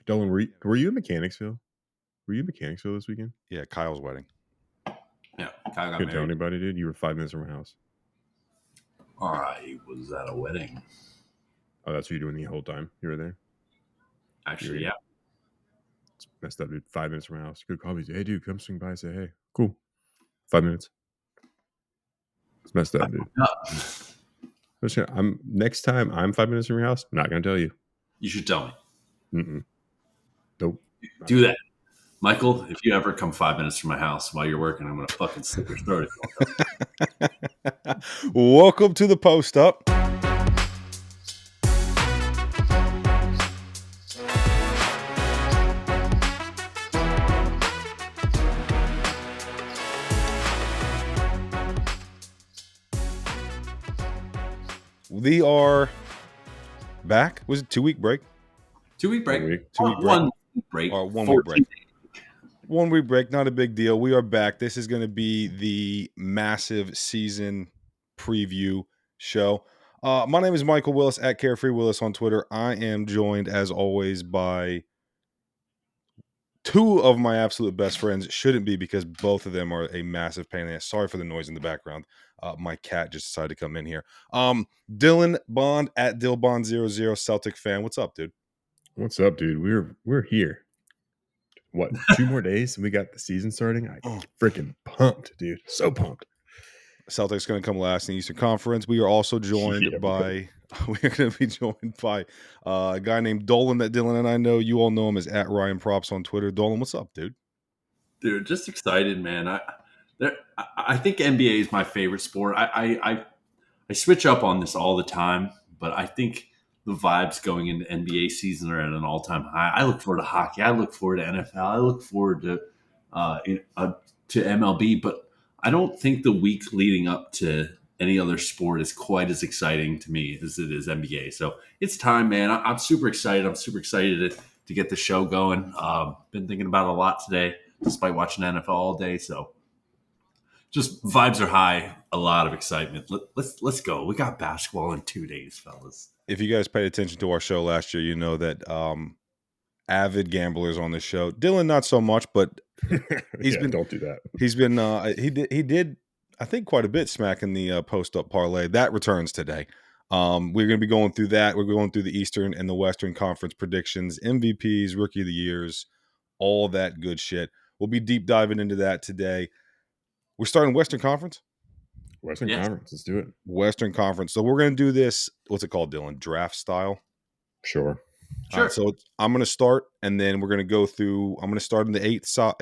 Dolan, were you in Mechanicsville? Were you in Mechanicsville this weekend? Yeah, Kyle's wedding. Yeah, Kyle got Couldn't tell married. anybody, dude. You were 5 minutes from my house. I was at a wedding. Oh, that's what you're doing the whole time you were there? Actually, yeah. It's messed up, dude. 5 minutes from my house. You could call me. Say, hey, dude, come swing by and say, hey. Cool. 5 minutes. It's messed up, dude. Next time I'm 5 minutes from your house, I'm not going to tell you. You should tell me. Nope. Do that. Michael, if you ever come 5 minutes from my house while you're working, I'm going to fucking slit your throat. Welcome to the Post Up. We are back. Was it 2-week break? 2-week break. 1 week. 2-week break. 1 week break. Or 1 week break. 1 week break, not a big deal. We are back. This is going to be the massive season preview show. My name is Michael Willis at Carefree Willis on Twitter. I am joined, as always, by two of my absolute best friends. Shouldn't be because both of them are a massive pain in the ass. Sorry for the noise in the background. My cat just decided to come in here. Dylan Bond at DillBond00, Celtic fan. What's up, dude? What's up, dude? We're here. What, 2 more days and we got the season starting? I'm freaking pumped, dude. So pumped. Celtics going to come last in the Eastern Conference. We are also joined by we're going to be joined by a guy named Dolan that Dylan and I know. You all know him as at Ryan Props on Twitter. Dolan, what's up, dude? Dude, just excited, man. I think NBA is my favorite sport. I switch up on this all the time, but I think the vibes going into NBA season are at an all-time high. I look forward to hockey. I look forward to NFL. I look forward to MLB, but I don't think the week leading up to any other sport is quite as exciting to me as it is NBA. So it's time, man. I'm super excited. I'm super excited to get the show going. Been thinking about it a lot today, despite watching NFL all day. So just vibes are high. A lot of excitement. Let's go. We got basketball in 2 days, fellas. If you guys paid attention to our show last year, you know that avid gamblers on this show. Dylan, not so much, but don't do that. He's been he did I think quite a bit smacking the post up parlay. That returns today. We're going to be going through that. We're going through the Eastern and the Western Conference predictions, MVPs, Rookie of the Years, all that good shit. We'll be deep diving into that today. We're starting Western Conference. Conference. Let's do it. Western Conference. So we're going to do this. What's it called, Dylan? Draft style. Sure. So I'm going to start, and then we're going to go through. I'm going to start in the eighth spot.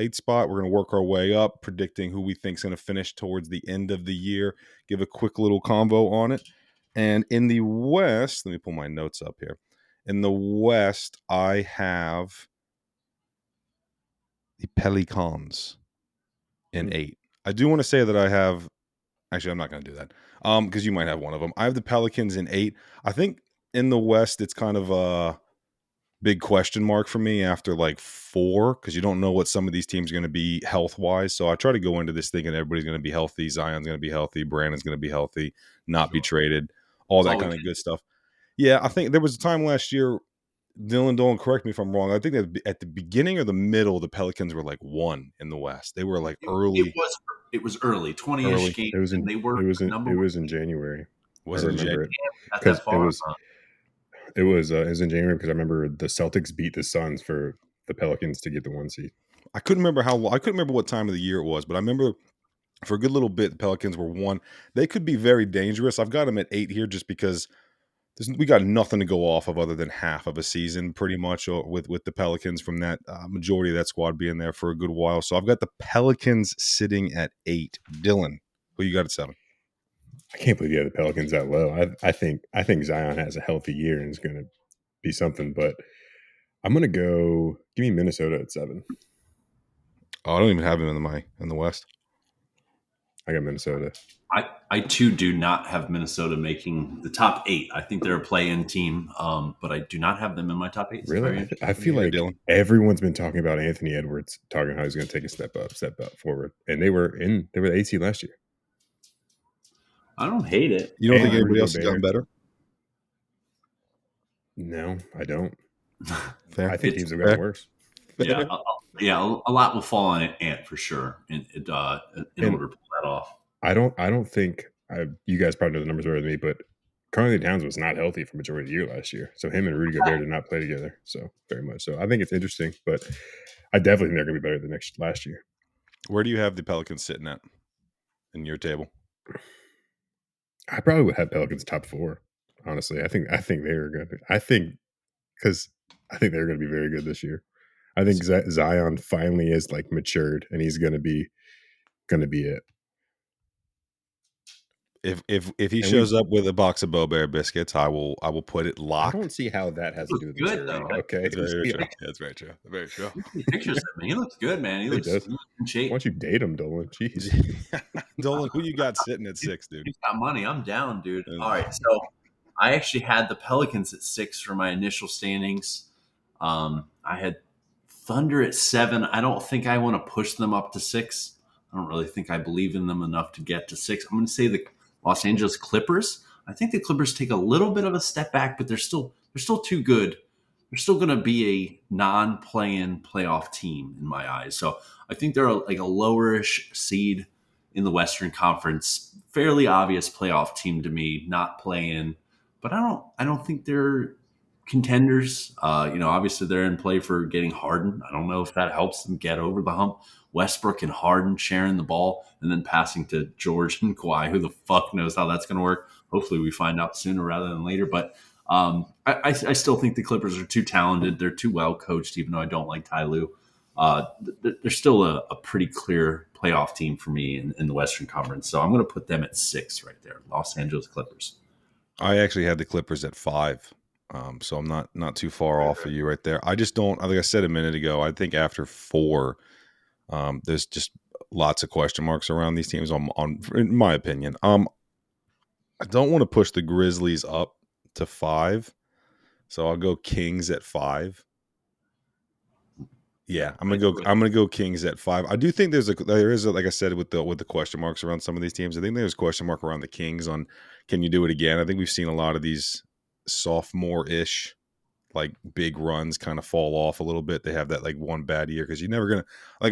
We're going to work our way up, predicting who we think is going to finish towards the end of the year. Give a quick little convo on it. And in the West, let me pull my notes up here. In the West, I have the Pelicans in 8. I do want to say that I have. Actually, I'm not going to do that because you might have one of them. I have the Pelicans in 8. I think in the West, it's kind of a big question mark for me after like 4 because you don't know what some of these teams are going to be health-wise. So I try to go into this thinking everybody's going to be healthy. Zion's going to be healthy. Brandon's going to be healthy, not be traded, all that kind of good stuff. Yeah, I think there was a time last year, Dylan, don't correct me if I'm wrong. I think that at the beginning or the middle, the Pelicans were like 1 in the West. They were like early. It was early, 20-ish games. It was in January. Was it in January? Because it was in January because I remember the Celtics beat the Suns for the Pelicans to get the 1 seed. I couldn't remember what time of the year it was, but I remember for a good little bit the Pelicans were 1. They could be very dangerous. I've got them at 8 here just because we got nothing to go off of other than half of a season pretty much with the Pelicans from that majority of that squad being there for a good while. So I've got the Pelicans sitting at 8. Dylan, who you got at 7? I can't believe you have the Pelicans that low. I think Zion has a healthy year and is going to be something, but I'm going to go give me Minnesota at 7. Oh, I don't even have him in the West. I got Minnesota. I too do not have Minnesota making the top 8. I think they're a play-in team, but I do not have them in my top 8. Really? I feel like everyone's been talking about Anthony Edwards, talking how he's going to take a step up forward, and they were the 8 seed last year. I don't hate it. You don't think anybody else has gotten better? No, I don't. Fair. I think teams have gotten worse. Yeah, a lot will fall on Ant for sure in And order to pull that off. I don't think you guys probably know the numbers better than me, but Carly Towns was not healthy for majority of the year last year. So him and Rudy Gobert did not play together. So very much so. I think it's interesting, but I definitely think they're going to be better than last year. Where do you have the Pelicans sitting at in your table? I probably would have Pelicans top 4. Honestly, I think they're going to. I think they're going to be very good this year. I think Zion finally is like matured, and he's going to be it. If he shows up with a box of Bo Bear biscuits, I will put it I locked. don't see how that has to do with Good, maturity. though. Okay, That's very true. That's very true. Very true. Pictures of him. He looks good, man. He looks in Why shape. don't you date him, Dolan? Jeez. Dolan, who you got sitting at 6, dude? He's got money. I'm down, dude. All right, so I actually had the Pelicans at 6 for my initial standings. I had Thunder at 7. I don't think I want to push them up to 6. I don't really think I believe in them enough to get to 6. I'm going to say the Los Angeles Clippers. I think the Clippers take a little bit of a step back, but they're still too good. They're still going to be a non-play-in playoff team in my eyes. So I think they're like a lowerish seed in the Western Conference. Fairly obvious playoff team to me, not play-in. But I don't think they're contenders. Obviously they're in play for getting Harden. I don't know if that helps them get over the hump. Westbrook and Harden sharing the ball and then passing to George and Kawhi. Who the fuck knows how that's going to work? Hopefully we find out sooner rather than later. But I still think the Clippers are too talented. They're too well coached, even though I don't like Ty Lue. They're still a pretty clear playoff team for me in the Western Conference. So I'm going to put them at 6 right there. Los Angeles Clippers. I actually had the Clippers at 5. So I'm not too far off of you right there. I just don't, like I said a minute ago, I think after 4, there's just lots of question marks around these teams on in my opinion. I don't want to push the Grizzlies up to 5. So I'll go Kings at 5. Yeah, I'm gonna go Kings at 5. I do think there is like I said with the question marks around some of these teams. I think there's a question mark around the Kings on can you do it again? I think we've seen a lot of these sophomore-ish like big runs kind of fall off a little bit. They have that like one bad year because you're never gonna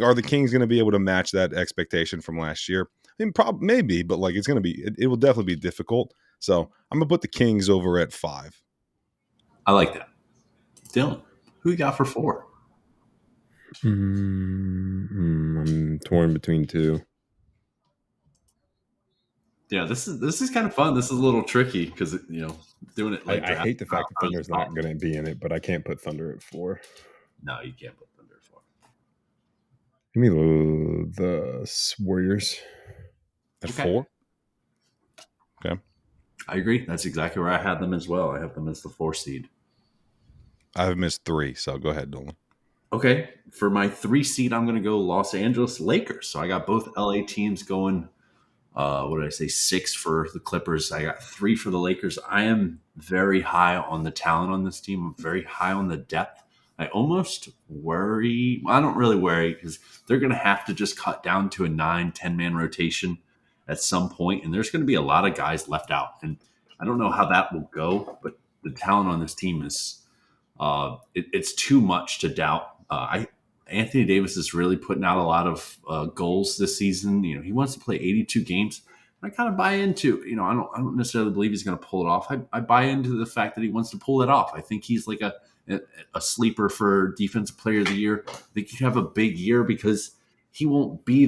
are the Kings gonna be able to match that expectation from last year? I mean, maybe, but like it's gonna be it will definitely be difficult. So I'm gonna put the Kings over at 5. I like that. Dylan, who you got for 4? I'm torn between 2. Yeah, this is kind of fun. This is a little tricky because doing it like I hate the fact that Thunder's not going to be in it, but I can't put Thunder at 4. No, you can't put Thunder at 4. Give me the Warriors at 4. Okay, I agree. That's exactly where I had them as well. I have them as the 4 seed. I have missed 3, so go ahead, Dolan. Okay, for my 3 seed, I'm going to go Los Angeles Lakers. So I got both LA teams going. What did I say? 6 for the Clippers. I got 3 for the Lakers. I am very high on the talent on this team. I'm very high on the depth. I almost worry. Well, I don't really worry because they're going to have to just cut down to a 9-10 man rotation at some point, and there's going to be a lot of guys left out. And I don't know how that will go, but the talent on this team is it's too much to doubt. Anthony Davis is really putting out a lot of goals this season. He wants to play 82 games. I kind of buy into. I don't necessarily believe he's going to pull it off. I buy into the fact that he wants to pull it off. I think he's like a sleeper for Defensive Player of the Year. I think he'd have a big year because he won't be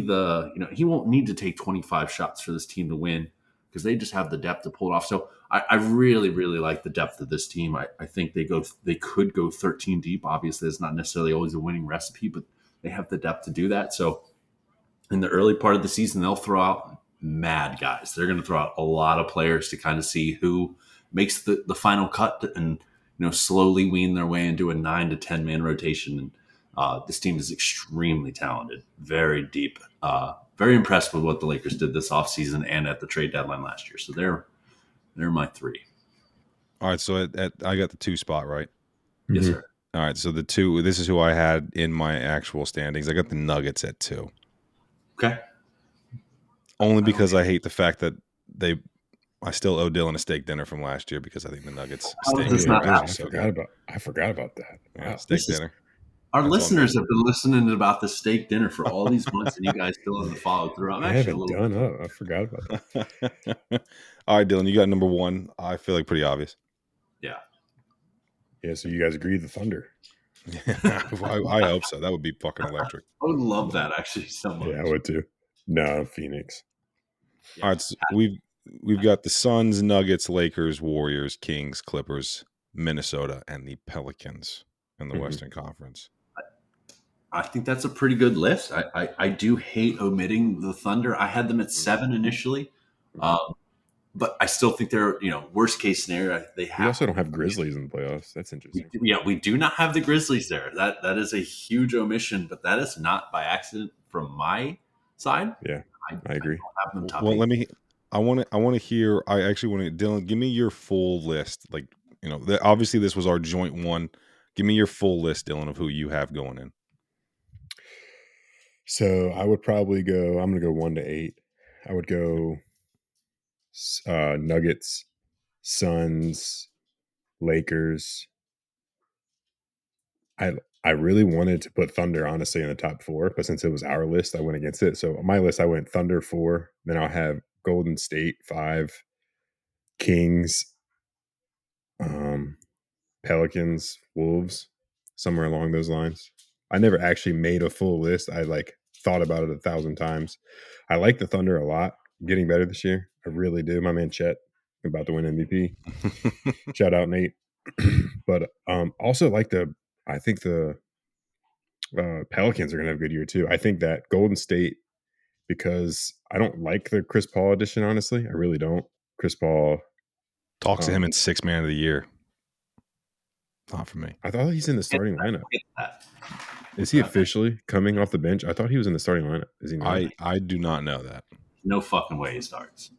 he won't need to take 25 shots for this team to win because they just have the depth to pull it off. So I really, really like the depth of this team. I think they could go 13 deep. Obviously, it's not necessarily always a winning recipe, but they have the depth to do that. So in the early part of the season, they'll throw out mad guys. They're going to throw out a lot of players to kind of see who makes the final cut and slowly wean their way into a 9 to 10 man rotation. And this team is extremely talented, very deep. Very impressed with what the Lakers did this offseason and at the trade deadline last year. So they're my 3. All right, so I got the 2 spot, right? Yes, sir. All right, so the 2, this is who I had in my actual standings. I got the Nuggets at 2. Okay. Only because I hate the fact that they I still owe Dylan a steak dinner from last year because I think the Nuggets How steak does this and not burgers happen? are so good. I forgot about that. Yeah, Wow. steak dinner. Our That's on listeners me. have been listening about the steak dinner for all these months, and you guys still haven't followed through. I'm I actually a haven't little. done up. I forgot about that. All right, Dylan, you got number one. I feel like pretty obvious. Yeah. Yeah, so you guys agree the Thunder. I hope so. That would be fucking electric. I would love that actually so much. Yeah, I would too. No, Phoenix. Yeah. All right, so we've got the Suns, Nuggets, Lakers, Warriors, Kings, Clippers, Minnesota, and the Pelicans in the Western Conference. I think that's a pretty good list. I do hate omitting the Thunder. I had them at 7 initially, but I still think they're worst case scenario. They We have. also don't have Grizzlies in the playoffs. That's interesting. We do not have the Grizzlies there. That is a huge omission, but that is not by accident from my side. Yeah, I agree. don't have them top Well, 8. I want to hear. I actually want to, Dylan, give me your full list. Like, obviously this was our joint one. Give me your full list, Dylan, of who you have going in. So I would probably go. I'm going to go 1 to 8. I would go Nuggets, Suns, Lakers. I really wanted to put Thunder honestly in the top 4, but since it was our list, I went against it. So on my list, I went Thunder 4. Then I'll have Golden State 5, Kings, Pelicans, Wolves, somewhere along those lines. I never actually made a full list. I thought about it 1,000 times. I like the Thunder a lot. Getting better this year. I really do. My man Chet about to win MVP. Shout out Nate. But also I think the Pelicans are going to have a good year too. I think that Golden State, because I don't like the Chris Paul edition, honestly. I really don't. Chris Paul. Talks to him in 6th man of the year. Not for me. I thought he's in the starting lineup. Is he officially coming off the bench? I thought he was in the starting lineup. Is he not? I do not know that. No fucking way he starts.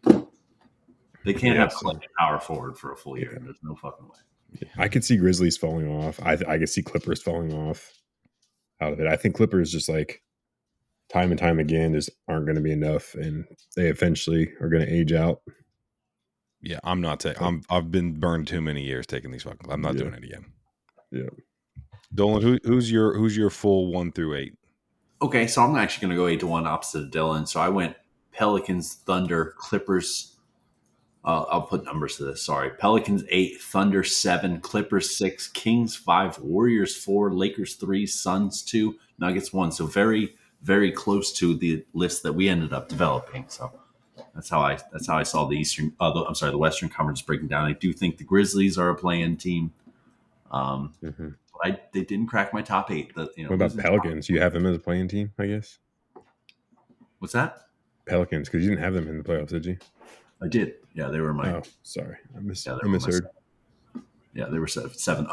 They can't have Clay power forward for a full year. There's no fucking way. I could see Grizzlies falling off. I could see Clippers falling off out of it. I think Clippers just time and time again just aren't going to be enough, and they eventually are going to age out. Yeah, I'm not taking. I've been burned too many years taking these fucking. I'm not doing it again. Yeah. Dolan, who's your full 1 through 8? Okay, so I'm actually going to go 8 to 1 opposite of Dylan. So I went Pelicans, Thunder, Clippers. I'll put numbers to this. Sorry, Pelicans 8, Thunder 7, Clippers 6, Kings 5, Warriors 4, Lakers 3, Suns 2, Nuggets 1. So very, very close to the list that we ended up developing. So that's how I saw the Western Conference breaking down. I do think the Grizzlies are a play-in team. But they didn't crack my top 8. What about Pelicans? You have them as a playing team, I guess. What's that? Pelicans, because you didn't have them in the playoffs, did you? I did. Yeah, they were my. Oh, sorry, I misheard. Yeah, they were 7.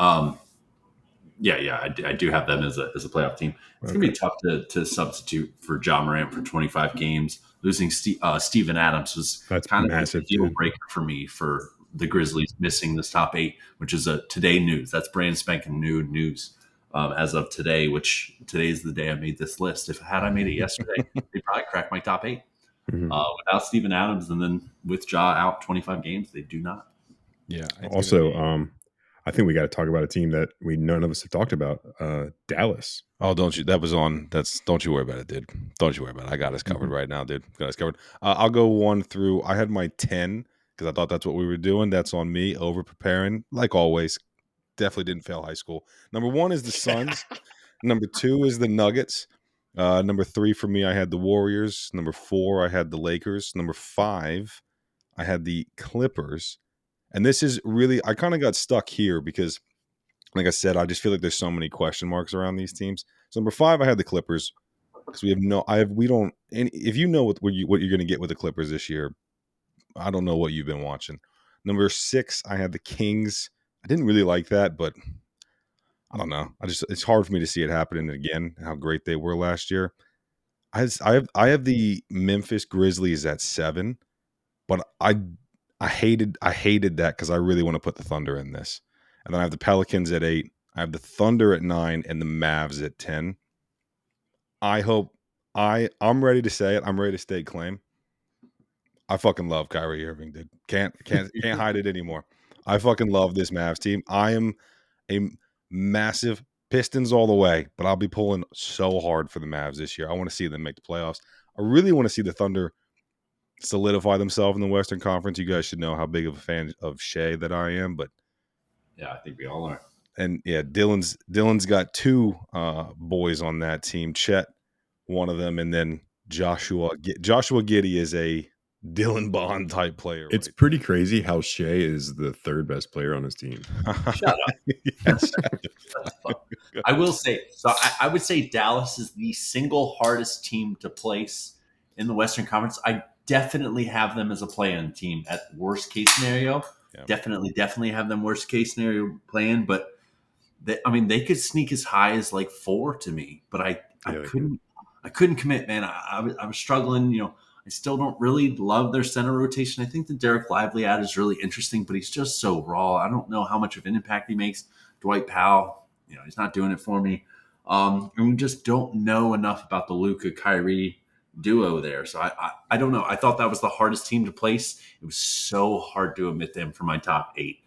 Yeah, I do have them as a playoff team. It's gonna be tough to substitute for Ja Morant for 25 games. Losing Steven Adams was kind of a deal breaker for me for the Grizzlies missing this top 8, which is today news. That's brand spanking new news as of today. Which today is the day I made this list. If I made it yesterday, they probably cracked my top 8. Without Steven Adams, and then with Ja out 25 games, they do not. Yeah. Also, I think we got to talk about a team that none of us have talked about. Dallas. Oh, don't you? That was on. Don't you worry about it, dude. Don't you worry about it. I got us covered right now, dude. Got us covered. I'll go 1 through. I had my 10 because I thought that's what we were doing. That's on me. Over preparing, like always. Definitely didn't fail high school. Number 1 is the Suns. Number 2 is the Nuggets. Number 3 for me, I had the Warriors. Number 4, I had the Lakers. Number 5, I had the Clippers. And this is really, I kind of got stuck here because, like I said, I just feel like there's so many question marks around these teams. So number 5, I had the Clippers because if you know what you're going to get with the Clippers this year, I don't know what you've been watching. Number 6, I had the Kings. I didn't really like that, but I don't know. It's hard for me to see it happening again. How great they were last year. I have the Memphis Grizzlies at 7, but I hated that because I really want to put the Thunder in this. And then I have the Pelicans at 8. I have the Thunder at 9 and the Mavs at 10. I hope I'm ready to say it. I'm ready to stake claim. I fucking love Kyrie Irving, dude. Can't hide it anymore. I fucking love this Mavs team. I am a massive Pistons all the way, but I'll be pulling so hard for the Mavs this year. I want to see them make the playoffs. I really want to see the Thunder solidify themselves in the Western Conference. You guys should know how big of a fan of Shea that I am, but Yeah, I think we all are. and yeah, Dylan's got two boys on that team. Chet, one of them, and then Joshua Giddey is a Dylan Bond type player. It's right? pretty crazy how Shea is the third best player on his team. Shut up. Yeah, shut up. I will say, so I would say Dallas is the single hardest team to place in the Western Conference. I definitely have them as a play-in team at worst case scenario. Yeah. Definitely have them worst case scenario play-in, but they could sneak as high as like 4 to me, but I couldn't commit, man. I was struggling. I still don't really love their center rotation. I think the Derek Lively ad is really interesting, but he's just so raw. I don't know how much of an impact he makes. Dwight Powell, he's not doing it for me. And we just don't know enough about the Luka Kyrie duo there. So I don't know. I thought that was the hardest team to place. It was so hard to omit them for my top 8.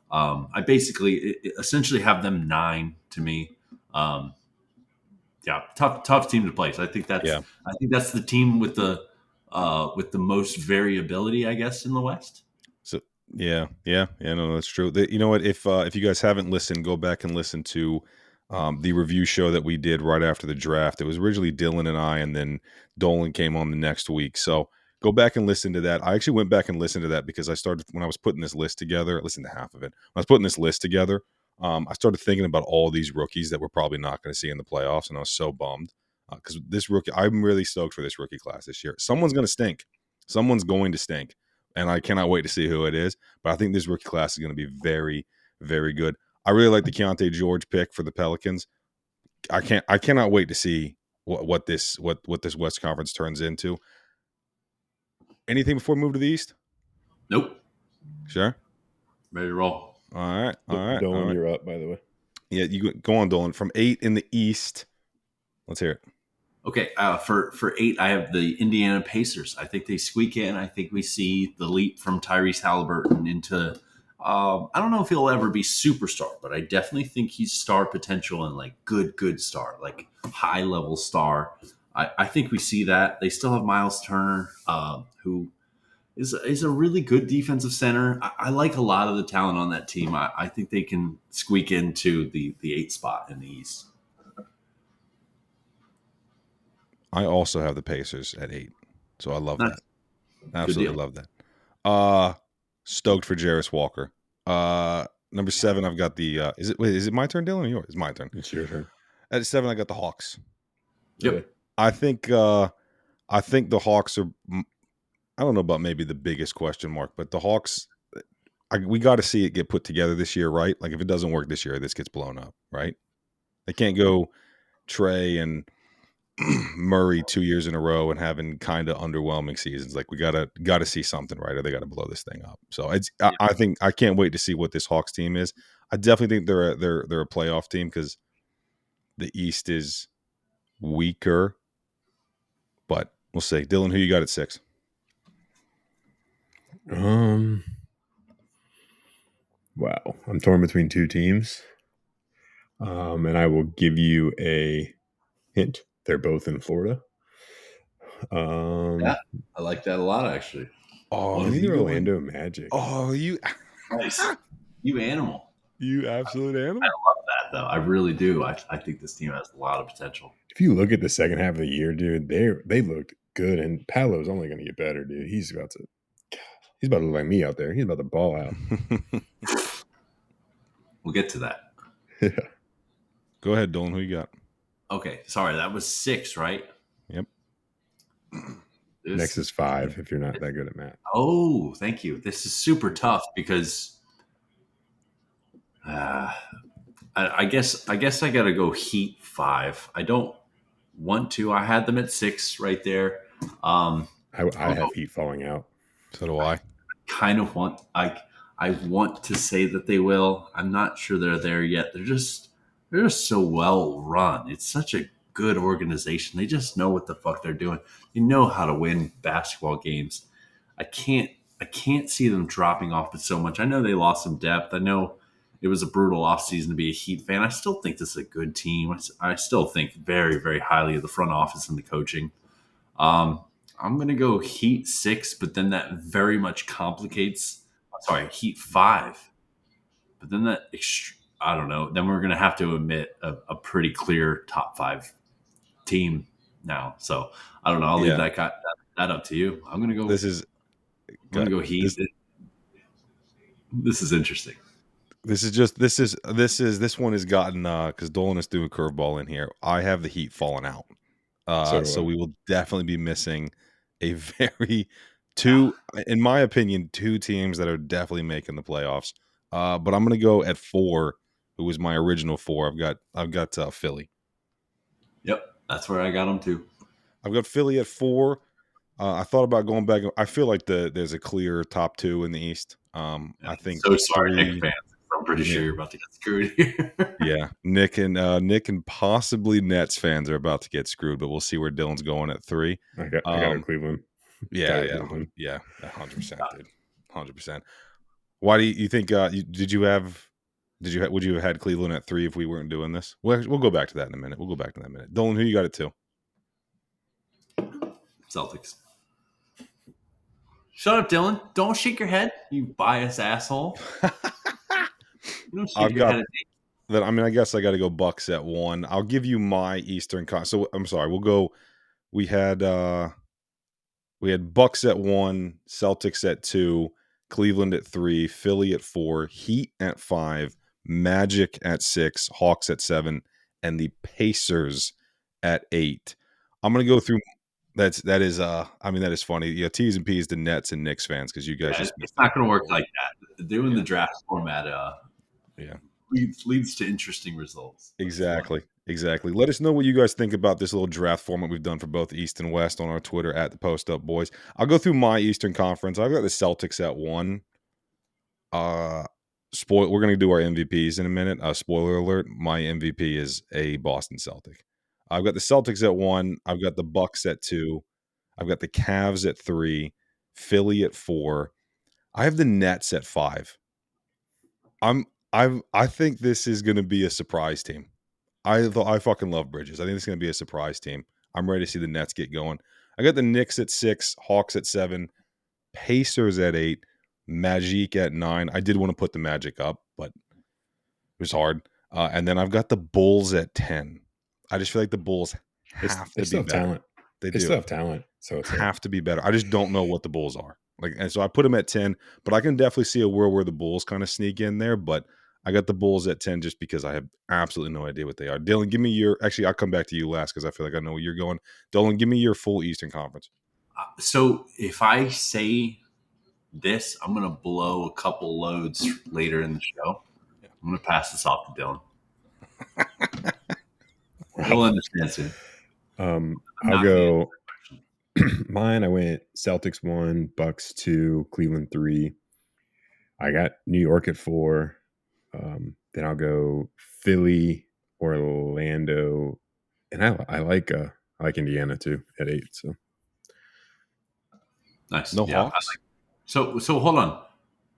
I basically essentially have them 9 to me. Yeah, tough team to place. I think that's the team with the most variability, I guess, in the West. So yeah, no, that's true. You know what? If you guys haven't listened, go back and listen to the review show that we did right after the draft. It was originally Dylan and I, and then Dolan came on the next week. So go back and listen to that. I actually went back and listened to that because I started when I was putting this list together. I listened to half of it. When I was putting this list together, I started thinking about all these rookies that we're probably not going to see in the playoffs, and I was so bummed because this rookie. I'm really stoked for this rookie class this year. Someone's going to stink. Someone's going to stink, and I cannot wait to see who it is. But I think this rookie class is going to be very, very good. I really like the Keontae George pick for the Pelicans. I cannot wait to see what this West Conference turns into. Anything before we move to the East? Nope. Sure. Ready to roll. All right. Dolan, you're up, by the way. Yeah, you go on, Dolan. From 8 in the East. Let's hear it. Okay, for 8, I have the Indiana Pacers. I think they squeak in. I think we see the leap from Tyrese Halliburton into. I don't know if he'll ever be superstar, but I definitely think he's star potential and like good star, like high level star. I think we see that. They still have Miles Turner, who is a really good defensive center. I like a lot of the talent on that team. I think they can squeak into the 8 spot in the East. I also have the Pacers at 8, so I love that. Absolutely love that. Stoked for Jarris Walker. Number 7, I've got the. Is it my turn, Dylan, or yours? It's my turn. It's your turn. At 7, I got the Hawks. Yep. I think the Hawks are. I don't know about maybe the biggest question mark, but the Hawks. We got to see it get put together this year, right? Like if it doesn't work this year, this gets blown up, right? They can't go Trey and Murray 2 years in a row and having kind of underwhelming seasons. Like we gotta see something, right? Or they got to blow this thing up. So I think I can't wait to see what this Hawks team is. I definitely think they're a playoff team because the East is weaker, but we'll see. Dylan, who you got at 6? Wow, I'm torn between 2 teams. And I will give you a hint. They're both in Florida. Yeah, I like that a lot, actually. Oh, I mean, the Orlando Magic. Oh, you nice. You animal. You absolute animal. I love that, though. I really do. I think this team has a lot of potential. If you look at the second half of the year, dude, they looked good, and Paolo's only going to get better, dude. He's about to look like me out there. He's about to ball out. We'll get to that. Yeah. Go ahead, Dolan. Who you got? Okay, sorry, that was 6, right? Yep. Next is 5 if you're not that good at math. Oh, thank you. This is super tough because I guess I got to go Heat 5. I don't want to. I had them at 6 right there. I have Heat falling out. So do I. Kind of want. I want to say that they will. I'm not sure they're there yet. They're just so well run. It's such a good organization. They just know what the fuck they're doing. You know how to win basketball games. I can't see them dropping off but so much. I know they lost some depth. I know it was a brutal offseason to be a Heat fan. I still think this is a good team. I still think very, very highly of the front office and the coaching. Um, I'm going to go Heat 6, but then that very much complicates. Sorry, Heat 5. But then I don't know. Then we're going to have to admit a pretty clear top 5 team now. So I don't know. I'll leave that up to you. I'm going to go. This is I'm going to go Heat. This is interesting. This one has gotten because Dolan is doing curveball in here. I have the Heat falling out, so we will definitely be missing a in my opinion, 2 teams that are definitely making the playoffs. But I'm going to go at 4, who was my original 4. I've got Philly. Yep, that's where I got them too. I've got Philly at 4. I thought about going back. I feel like there's a clear top 2 in the East. I think so sorry, Nick fans. I'm pretty sure you're about to get screwed here. Yeah, Nick and possibly Nets fans are about to get screwed, but we'll see where Dylan's going at 3. I got Cleveland. Yeah, 100%, dude, 100%. Why do you think? Would you have had Cleveland at 3 if we weren't doing this? We'll go back to that in a minute. Dylan, who you got it to? Celtics. Shut up, Dylan. Don't shake your head, you biased asshole. I guess I got to go Bucks at 1. I'll give you my Eastern So I'm sorry. We'll go. We had Bucks at 1, Celtics at 2, Cleveland at 3, Philly at 4, Heat at 5, Magic at 6, Hawks at 7, and the Pacers at 8. I'm gonna go through. That is funny. Yeah, T's and P's to Nets and Knicks fans because you guys it's not going to work like that. Doing the draft format, leads to interesting results. Exactly. Let us know what you guys think about this little draft format we've done for both East and West on our Twitter at the Post Up Boys. I'll go through my Eastern Conference. I've got the Celtics at 1. We're going to do our MVPs in a minute. Spoiler alert: my MVP is a Boston Celtic. I've got the Celtics at 1. I've got the Bucks at 2. I've got the Cavs at 3. Philly at 4. I have the Nets at 5. I think this is going to be a surprise team. I fucking love Bridges. I think it's going to be a surprise team. I'm ready to see the Nets get going. I got the Knicks at 6, Hawks at 7, Pacers at 8, Magic at 9. I did want to put the Magic up, but it was hard. And then I've got the Bulls at 10. I just feel like the Bulls have to be better. Talent. They still have talent, so it's have to be better. I just don't know what the Bulls are. And so I put them at 10, but I can definitely see a world where the Bulls kind of sneak in there, but I got the Bulls at 10 just because I have absolutely no idea what they are. Dylan, give me your – actually, I'll come back to you last because I feel like I know where you're going. Dylan, give me your full Eastern Conference. So if I say this, I'm going to blow a couple loads later in the show. I'm going to pass this off to Dylan. He'll understand soon. I'll go – mine, I went Celtics 1, Bucks 2, Cleveland 3. I got New York at 4. Then I'll go Philly, Orlando, and I like Indiana too at 8. So nice. No Hawks. So hold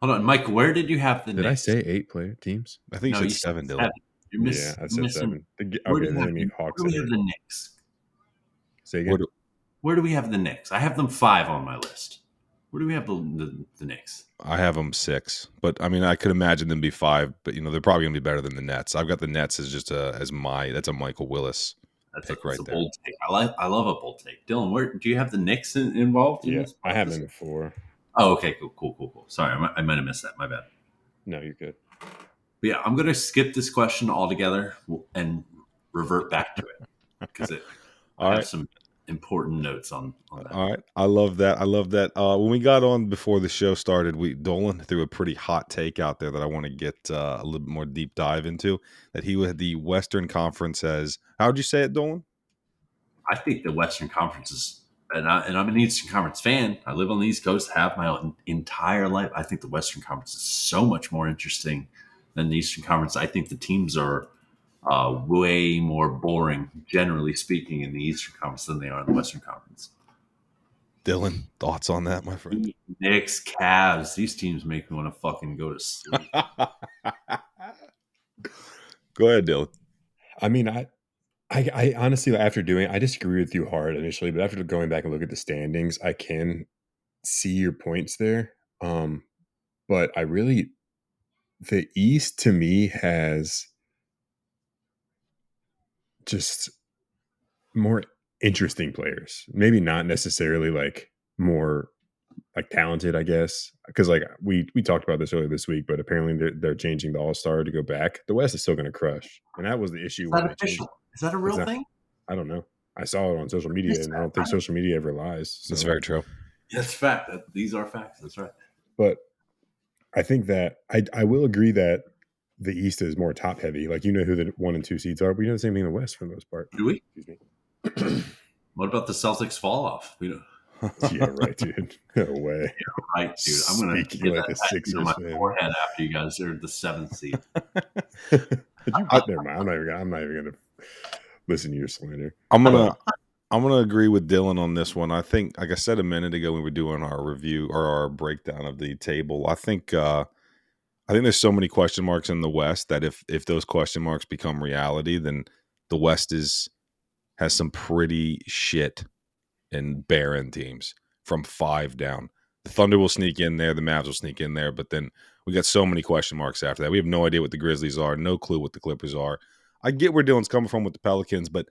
on, Mike. Where did you have the? Did Knicks? I say 8 player teams? I think you said 7, Dylan. Yeah, I said 7. Okay, then I mean Hawks. Where do we have the Knicks? Say again. Where do we have the Knicks? I have them 5 on my list. Where do we have the Knicks? I have them 6, but I mean, I could imagine them be 5. But they're probably going to be better than the Nets. I've got the Nets as just that's a Michael Willis pick right there. Bold take. I love a bold take. Dylan, where do you have the Knicks involved? Yeah, I have them at 4. Oh, okay, cool. Sorry, I might have missed that. My bad. No, you're good. But yeah, I'm going to skip this question altogether and revert back to it because I have some important notes on that. All right. I love that. When we got on before the show started, Dolan threw a pretty hot take out there that I want to get a little bit more deep dive into, that he had the Western Conference as, how would you say it, Dolan? I think the Western Conference is, and I'm an Eastern Conference fan. I live on the East Coast, have my entire life. I think the Western Conference is so much more interesting than the Eastern Conference. I think the teams are way more boring, generally speaking, in the Eastern Conference than they are in the Western Conference. Dylan, thoughts on that, my friend? Knicks, Cavs. These teams make me want to fucking go to sleep. Go ahead, Dylan. I mean, I honestly, after doing it, I disagree with you hard initially, but after going back and look at the standings, I can see your points there. But I really, the East to me has just more interesting players. Maybe not necessarily like more like talented, I guess, because like we talked about this earlier this week, but apparently they're changing the All Star to go back. The West is still going to crush, and that was the issue Is when that they changed. official? Is that a It's real not. thing? I don't know. I saw it on social media, and I don't think social media ever lies. So. That's very true. That's fact. These are facts. That's right. But I think that I will agree that the East is more top heavy. Like you know who the 1 and 2 seeds are, but you know the same thing in the West for the most part. Do we? Excuse me. What about the Celtics fall off? We don't. Yeah, right, dude. No way. Yeah, right, dude. I'm gonna Speaking get like that a tattooed Sixers on my fan. forehead after you guys are the 7th seed. Never mind. I'm not even gonna listen to your slander. I'm gonna agree with Dylan on this one. I think, like I said a minute ago, when we were doing our review or our breakdown of the table, I think there's so many question marks in the West that if those question marks become reality, then the West has some pretty shit and barren teams from 5 down. The Thunder will sneak in there, the Mavs will sneak in there, but then we got so many question marks after that. We have no idea what the Grizzlies are, no clue what the Clippers are. I get where Dylan's coming from with the Pelicans, but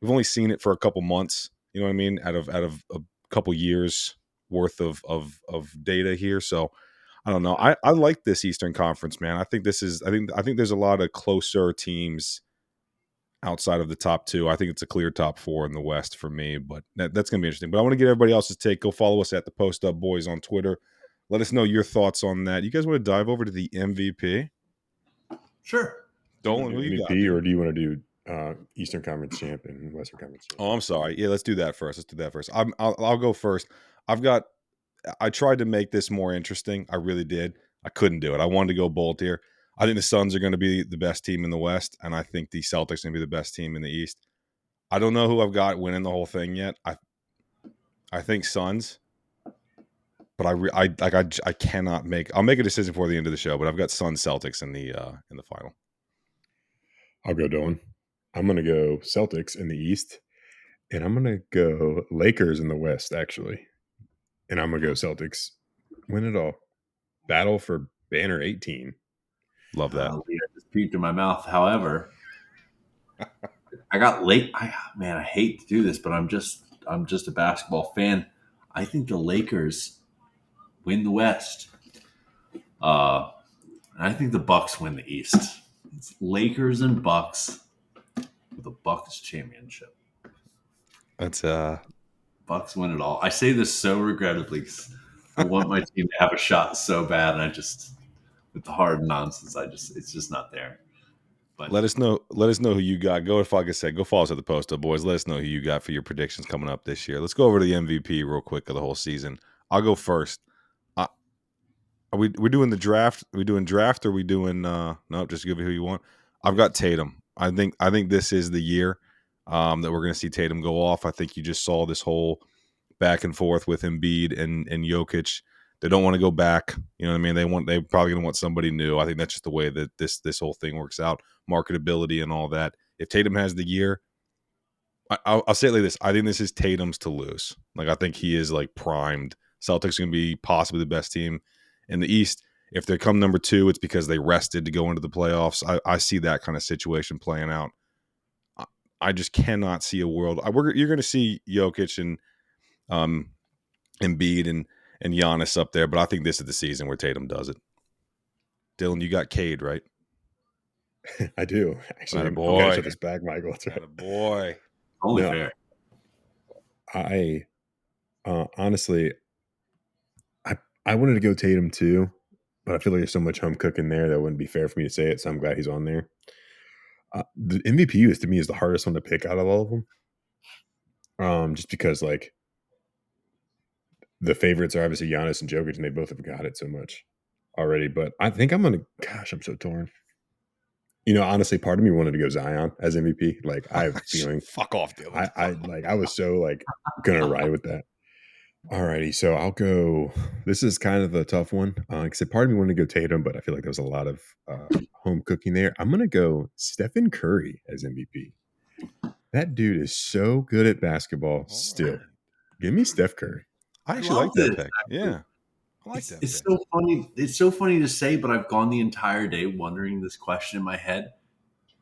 we've only seen it for a couple months. You know what I mean? Out of a couple years worth of data here. So I don't know. I like this Eastern Conference, man. I think there's a lot of closer teams outside of the top 2. I think it's a clear top 4 in the West for me, but that's going to be interesting. But I want to get everybody else's take. Go follow us at the Post Up Boys on Twitter. Let us know your thoughts on that. You guys want to dive over to the MVP? Sure. Dolan, who you got? MVP, or do you want to do Eastern Conference champ and Western Conference champ? Oh, I'm sorry. Yeah, let's do that first. I'll go first. I tried to make this more interesting. I really did. I couldn't do it. I wanted to go bold here. I think the Suns are going to be the best team in the West, and I think the Celtics are going to be the best team in the East. I don't know who I've got winning the whole thing yet. I think Suns, but I cannot make. I'll make a decision before the end of the show. But I've got Suns Celtics in the final. I'll go Dylan. I'm going to go Celtics in the East, and I'm going to go Lakers in the West, actually. And I'm going to go Celtics. Win it all. Battle for banner 18. Love that. I just puked in my mouth. However, I got late. I hate to do this, but I'm just a basketball fan. I think the Lakers win the West. And I think the Bucks win the East. It's Lakers and Bucks with the Bucks championship. That's Bucks win it all. I say this so regrettably because I want my team to have a shot so bad, and I just, with the hard nonsense, it's just not there. But let us know who you got. Go, like I said, go follow us at the Post Up Boys. Let us know who you got for your predictions coming up this year. Let's go over to the MVP real quick of the whole season. I'll go first. Are we doing the draft? Are we doing draft, or are we doing no? Just give it who you want. I've got Tatum. I think this is the year that we're going to see Tatum go off. I think you just saw this whole back and forth with Embiid and Jokic. They don't want to go back. You know what I mean? They're probably going to want somebody new. I think that's just the way that this whole thing works out. Marketability and all that. If Tatum has the year, I'll say it like this. I think this is Tatum's to lose. Like, I think he is like primed. Celtics are going to be possibly the best team in the East. If they come number 2, it's because they rested to go into the playoffs. I see that kind of situation playing out. I just cannot see a world. You're going to see Jokic and Embiid and Giannis up there, but I think this is the season where Tatum does it. Dylan, you got Cade, right? I do. Actually, I'm boy. going to shut this back, Michael. That's right. Boy. only fair. I honestly, I wanted to go Tatum too, but I feel like there's so much home cooking there that wouldn't be fair for me to say it. So I'm glad he's on there. The MVP to me is the hardest one to pick out of all of them. Just because like the favorites are obviously Giannis and Jokic, and they both have got it so much already. But I think I'm gonna. Gosh, I'm so torn. You know, honestly, part of me wanted to go Zion as MVP. Like, I have a feeling. Fuck off, Dylan. I was so like gonna ride with that. Alrighty, so I'll go. This is kind of a tough one. Except part of me wanted to go Tatum, but I feel like there was a lot of home cooking there. I'm gonna go Stephen Curry as MVP. That dude is so good at basketball. Still, right. give me Steph Curry. I I actually love like that this. pick. Yeah, I like that It's pick. so funny. It's so funny to say, but I've gone the entire day wondering this question in my head,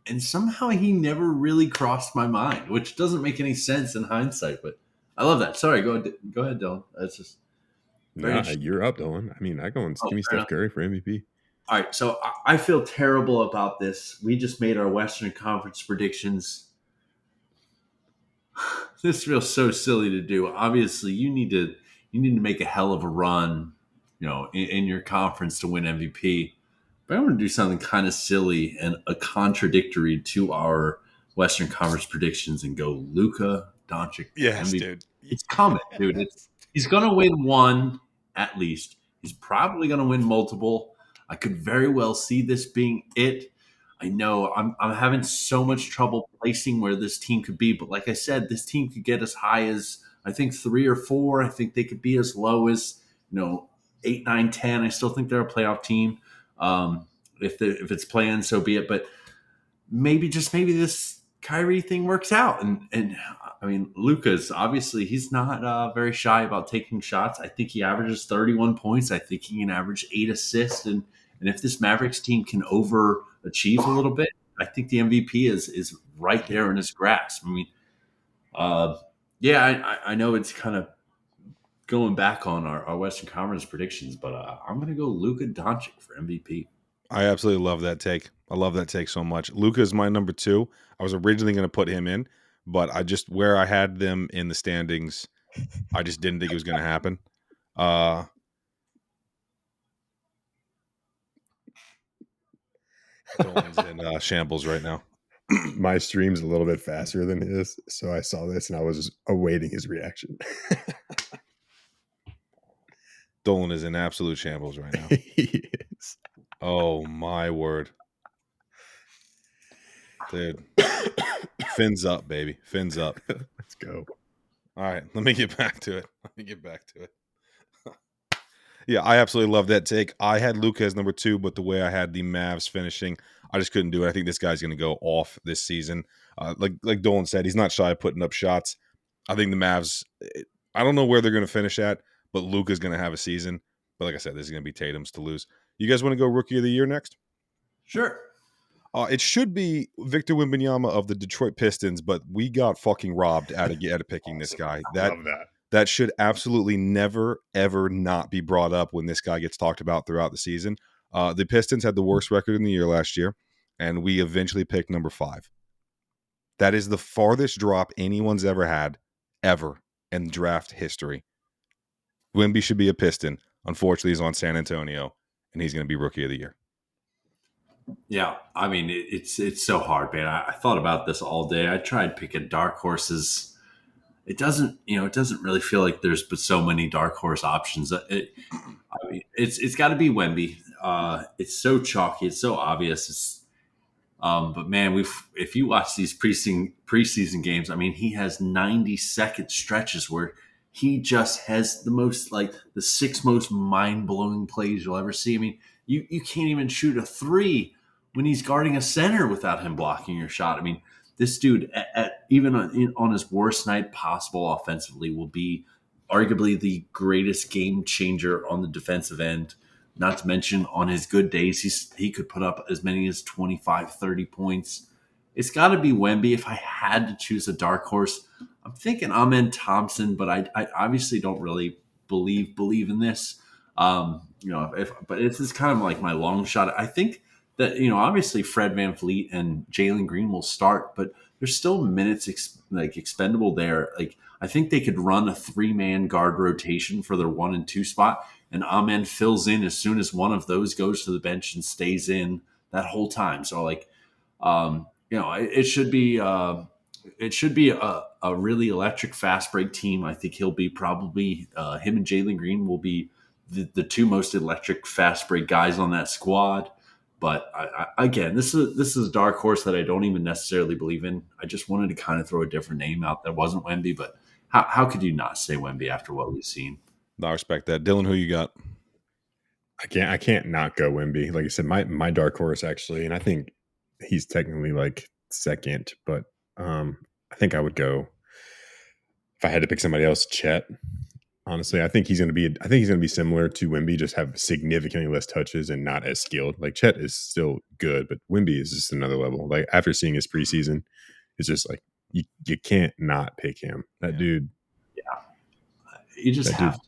and somehow he never really crossed my mind, which doesn't make any sense in hindsight. But I love that. Sorry, go ahead, Dylan. That's just very Nah, interesting. you're up, Dylan. I mean, I go and Oh, give me fair Steph enough. Curry for MVP. All right, so I feel terrible about this. We just made our Western Conference predictions. This feels so silly to do. Obviously, you need to make a hell of a run, in your conference to win MVP. But I'm going to do something kind of silly and a contradictory to our Western Conference predictions and go Luka Doncic Yes, MVP. dude. It's coming, dude. Yes. He's going to win one at least. He's probably going to win multiple. I could very well see this being it. I know I'm having so much trouble placing where this team could be, but like I said, this team could get as high as I think 3 or 4. I think they could be as low as 8, 9, 10. I still think they're a playoff team. If it's planned, so be it. But maybe this Kyrie thing works out. And I mean, Luca's obviously he's not very shy about taking shots. I think he averages 31 points. I think he can average 8 assists. And if this Mavericks team can overachieve a little bit, I think the MVP is right there in his grasp. I mean, uh, yeah, I know it's kind of going back on our Western Conference predictions, but I'm going to go Luka Doncic for MVP. I absolutely love that take. I love that take so much. Luca is my number 2. I was originally going to put him in, but I just where I had them in the standings, I just didn't think it was going to happen. Dolan's in shambles right now. My stream's a little bit faster than his, so I saw this and I was just awaiting his reaction. Dolan is in absolute shambles right now. He is. Oh my word. Dude. Fins up, baby. Fins up. Let's go. All right, let me get back to it. Yeah, I absolutely love that take. I had Luka as number 2, but the way I had the Mavs finishing, I just couldn't do it. I think this guy's going to go off this season. Like Dolan said, he's not shy of putting up shots. I think the Mavs, I don't know where they're going to finish at, but Luka's going to have a season. But like I said, this is going to be Tatum's to lose. You guys want to go Rookie of the Year next? Sure. It should be Victor Wembanyama of the Detroit Pistons, but we got fucking robbed out of picking this guy. Love that. That should absolutely never, ever not be brought up when this guy gets talked about throughout the season. The Pistons had the worst record in the year last year, and we eventually picked number 5. That is the farthest drop anyone's ever had, ever, in draft history. Wemby should be a Piston. Unfortunately, he's on San Antonio, and he's going to be Rookie of the Year. Yeah, I mean it's so hard, man. I thought about this all day. I tried picking dark horses. It doesn't really feel like there's but so many dark horse options. I mean, it's got to be Wemby. It's so chalky. It's so obvious. But man, if you watch these preseason games, I mean, he has 90-second stretches where he just has the 6 most mind blowing plays you'll ever see. I mean, you can't even shoot a 3 when he's guarding a center without him blocking your shot. I mean, this dude, even on his worst night possible offensively, will be arguably the greatest game changer on the defensive end. Not to mention on his good days, he could put up as many as 25, 30 points. It's got to be Wemby. If I had to choose a dark horse, I'm thinking Amen Thompson, but I obviously don't really believe in this. But this is kind of like my long shot. I think that obviously Fred VanVleet and Jalen Green will start, but there's still minutes expendable there. Like I think they could run a 3-man guard rotation for their 1 and 2 spot, and Amen fills in as soon as one of those goes to the bench and stays in that whole time. So it should be a really electric fast break team. I think he'll be probably him and Jalen Green will be the 2 most electric fast break guys on that squad. But again, this is a dark horse that I don't even necessarily believe in. I just wanted to kind of throw a different name out that wasn't Wemby, but How could you not say Wemby after what we've seen? I respect that. Dylan, who you got? I can't not go Wimby. Like I said, my dark horse actually, and I think he's technically like second, but I think I would go if I had to pick somebody else, Chet. Honestly, I think he's gonna be similar to Wimby, just have significantly less touches and not as skilled. Like Chet is still good, but Wimby is just another level. Like after seeing his preseason, it's just like you can't not pick him. That dude. You just That have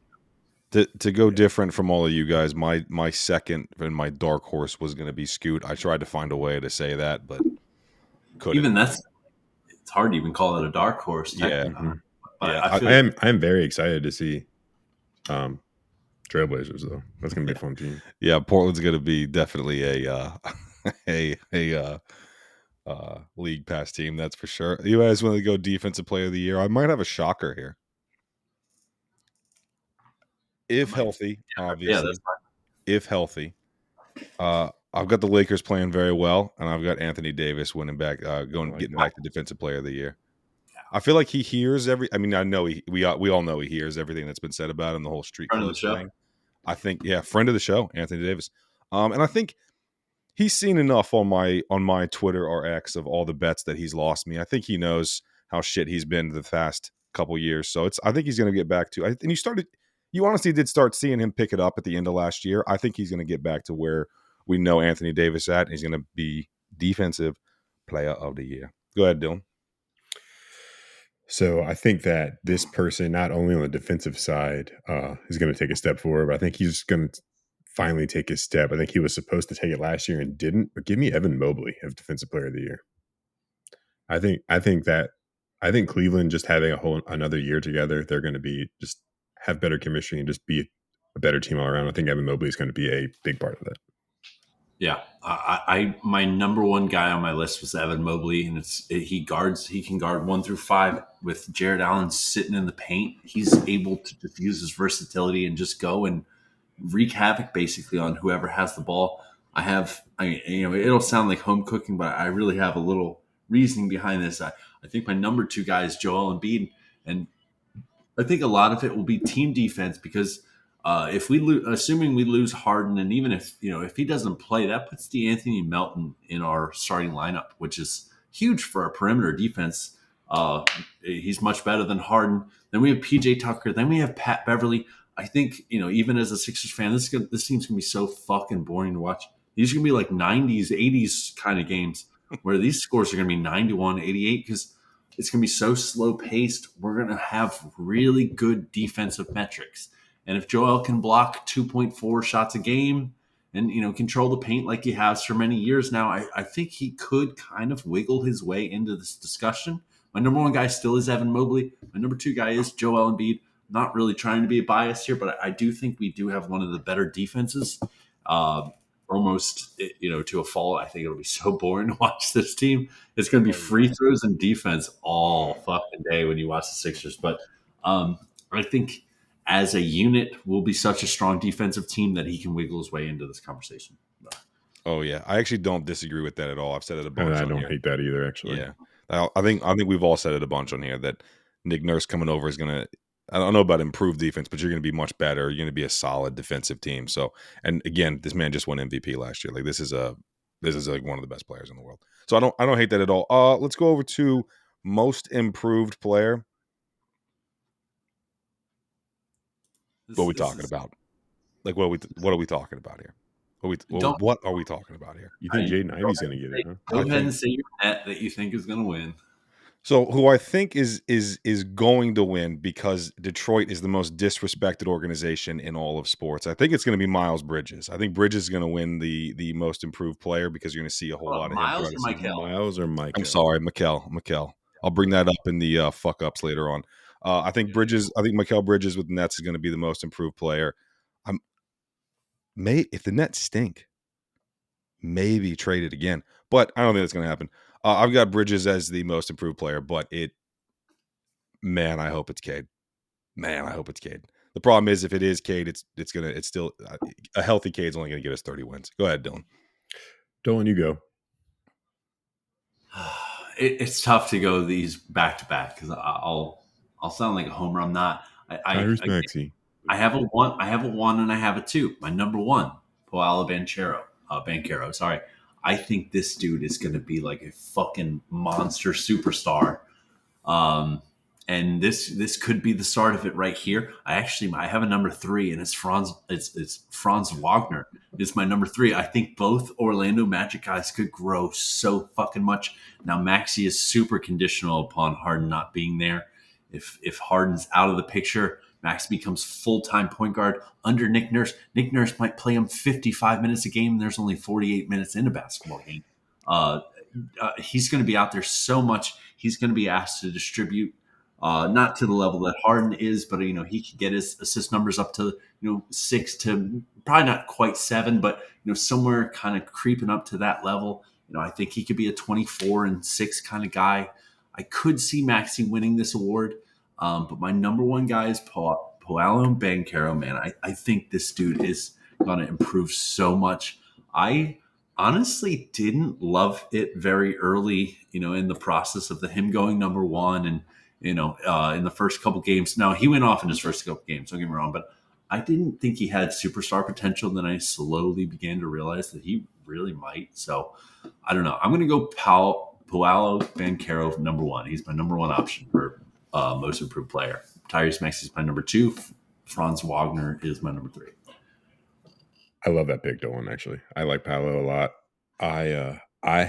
To go different from all of you guys, my second and my dark horse was going to be Scoot. I tried to find a way to say that, but couldn't. even that's it's hard to even call it a dark horse. Yeah. Mhm. But Yeah, I feel I am very excited to see Trailblazers though. That's gonna be a fun team. Yeah, Portland's going to be definitely a league pass team, that's for sure. You guys want to go defensive player of the year? I might have a shocker here. If healthy, obviously. that's fine. If healthy. I've got the Lakers playing very well, and I've got Anthony Davis winning back, getting back to defensive player of the year. I feel like he hears I mean, I know we all know he hears everything that's been said about him, the whole street Friend of the clothes show. thing. I think, friend of the show, Anthony Davis. And I think he's seen enough on my Twitter or X of all the bets that he's lost me. I think he knows how shit he's been the past couple years. So I think he's going to get back to. And you honestly did start seeing him pick it up at the end of last year. I think he's going to get back to where we know Anthony Davis at. And he's going to be defensive player of the year. Go ahead, Dylan. So I think that this person, not only on the defensive side, is going to take a step forward, but I think he's going to finally take his step. I think he was supposed to take it last year and didn't. But give me Evan Mobley as defensive player of the year. I think Cleveland just having another year together, they're going to be just have better chemistry and just be a better team all around. I think Evan Mobley is going to be a big part of that. Yeah, I my number one guy on my list was Evan Mobley, and he can guard 1 through 5 with Jared Allen sitting in the paint. He's able to just use his versatility and just go and wreak havoc basically on whoever has the ball. It'll sound like home cooking, but I really have a little reasoning behind this. I think my number 2 guy is Joel Embiid, and I think a lot of it will be team defense because if assuming we lose Harden, and even if he doesn't play, that puts DeAnthony Melton in our starting lineup, which is huge for our perimeter defense. He's much better than Harden. Then we have PJ Tucker. Then we have Pat Beverly. I think even as a Sixers fan, this team's gonna be so fucking boring to watch. These are gonna be like 90s, 80s kind of games where these scores are gonna be 91, 88 because it's going to be so slow paced. We're going to have really good defensive metrics. And if Joel can block 2.4 shots a game and, control the paint like he has for many years now, I think he could kind of wiggle his way into this discussion. My number 1 guy still is Evan Mobley. My number 2 guy is Joel Embiid. Not really trying to be a bias here, but I do think we do have one of the better defenses. Almost, to a fault. I think it'll be so boring to watch this team. It's going to be free throws and defense all fucking day when you watch the Sixers. But I think as a unit, we'll be such a strong defensive team that he can wiggle his way into this conversation. Oh yeah, I actually don't disagree with that at all. I've said it a bunch. And I don't hate that either, actually. Yeah, I think we've all said it a bunch on here that Nick Nurse coming over is going to. I don't know about improved defense, but you're going to be much better. You're going to be a solid defensive team. So, and again, this man just won MVP last year. Like this is like one of the best players in the world. So I don't hate that at all. Let's go over to most improved player. What are we talking about? Like what are we talking about here? What are we talking about here? You think Jaden Ivey's going to get it? Huh? Go ahead and say your net that you think is going to win. So who I think is going to win because Detroit is the most disrespected organization in all of sports. I think it's going to be Miles Bridges. I think Bridges is going to win the most improved player because you're going to see a whole lot of Miles him. Miles or Michael? I'm sorry, Mikel. I'll bring that up in the fuck ups later on. I think Mikel Bridges with the Nets is going to be the most improved player. If the Nets stink, maybe trade it again, but I don't think that's going to happen. I've got Bridges as the most improved player, but I hope it's Cade. I hope it's Cade. The problem is if it is Cade, it's still a healthy Cade's only going to get us 30 wins. Go ahead, Dylan. Dylan, you go. It's tough to go these back to back because I'll I'll sound like a homer. I'm not. Tyrese Maxey. I have a one. I have a one, and I have a two. My number one, Paolo Banchero. Banchero. Sorry. I think this dude is going to be like a fucking monster superstar. Um, and this could be the start of it right here. I have a number three, and it's Franz. It's Franz Wagner. It's my number three. I think both Orlando Magic guys could grow so fucking much. Now Maxi is super conditional upon Harden not being there. If Harden's out of the picture, Max becomes full time point guard under Nick Nurse. Nick Nurse might play him 55 minutes a game, and there's only 48 minutes in a basketball game. He's going to be out there so much. He's going to be asked to distribute, not to the level that Harden is, but he could get his assist numbers up to 6 to probably not quite 7, but somewhere kind of creeping up to that level. I think he could be a 24-6 kind of guy. I could see Maxi winning this award, but my number one guy is Paolo Banchero. Man, I think this dude is going to improve so much. I honestly didn't love it very early, in the process of him going number one, and in the first couple games. Now he went off in his first couple games. Don't get me wrong, but I didn't think he had superstar potential. Then I slowly began to realize that he really might. So I don't know. I'm going to go Paolo Banchero number one. He's my number one option for most improved player. Tyrese Maxey is my number two. Franz Wagner is my number three. I love that pick, Dolan. Actually, I like Paolo a lot. I